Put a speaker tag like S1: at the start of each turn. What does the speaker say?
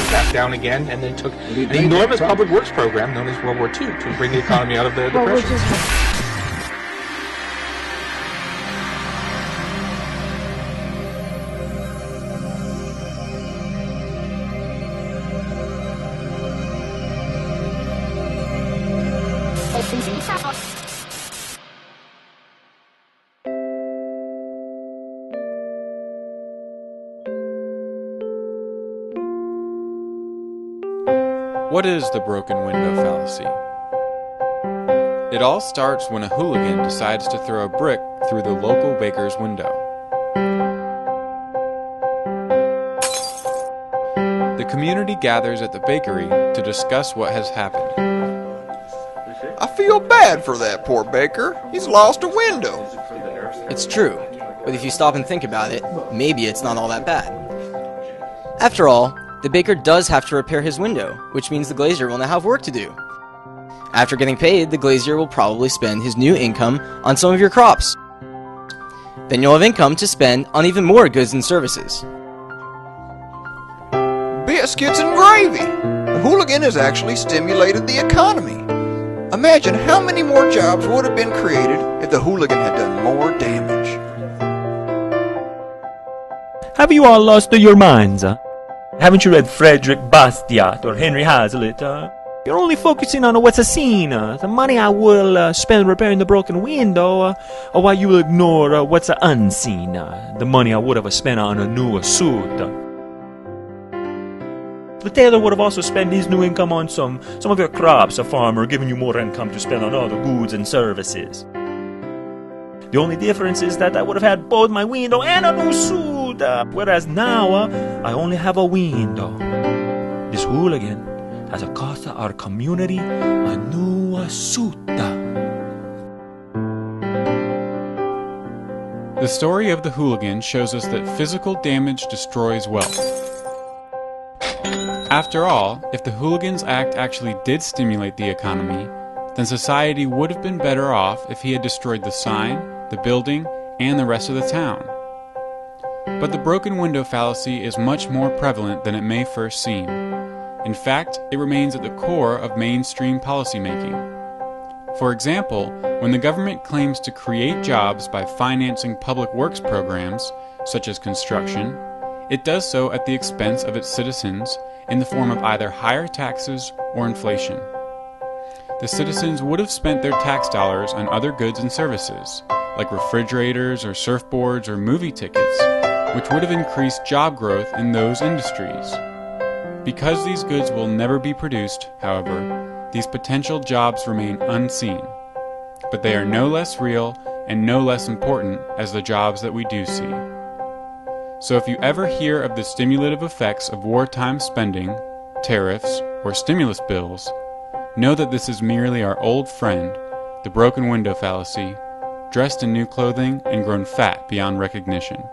S1: sat down again, and then took an enormous public works program known as World War II to bring the economy out of the Depression.
S2: What is the broken window fallacy? It all starts when a hooligan decides to throw a brick through the local baker's window. The community gathers at the bakery to discuss what has happened.
S3: I feel bad for that poor baker. He's lost a window.
S4: It's true, but if you stop and think about it, maybe it's not all that bad. After all, the baker does have to repair his window, which means the glazier will now have work to do. After getting paid, the glazier will probably spend his new income on some of your crops. Then you'll have income to spend on even more goods and services.
S3: Biscuits and gravy! The hooligan has actually stimulated the economy. Imagine how many more jobs would have been created if the hooligan had done more damage.
S5: Have you all lost your minds, huh? Haven't you read Frederick Bastiat or Henry Hazlitt? You're only focusing on what's seen, the money I will spend repairing the broken window, or while you will ignore what's unseen, the money I would have spent on a new suit. The tailor would have also spent his new income on some of your crops, a farmer giving you more income to spend on other goods and services. The only difference is that I would have had both my window and a new suit, whereas now I only have a window. This hooligan has cost our community a new suit.
S2: The story of the hooligan shows us that physical damage destroys wealth. After all, if the hooligan's act actually did stimulate the economy, then society would have been better off if he had destroyed the sign, the building, and the rest of the town. But the broken window fallacy is much more prevalent than it may first seem. In fact, it remains at the core of mainstream policymaking. For example, when the government claims to create jobs by financing public works programs, such as construction, it does so at the expense of its citizens in the form of either higher taxes or inflation. The citizens would have spent their tax dollars on other goods and services, like refrigerators or surfboards or movie tickets, which would have increased job growth in those industries. Because these goods will never be produced, however, these potential jobs remain unseen. But they are no less real and no less important as the jobs that we do see. So if you ever hear of the stimulative effects of wartime spending, tariffs, or stimulus bills, know that this is merely our old friend, the broken window fallacy, dressed in new clothing and grown fat beyond recognition.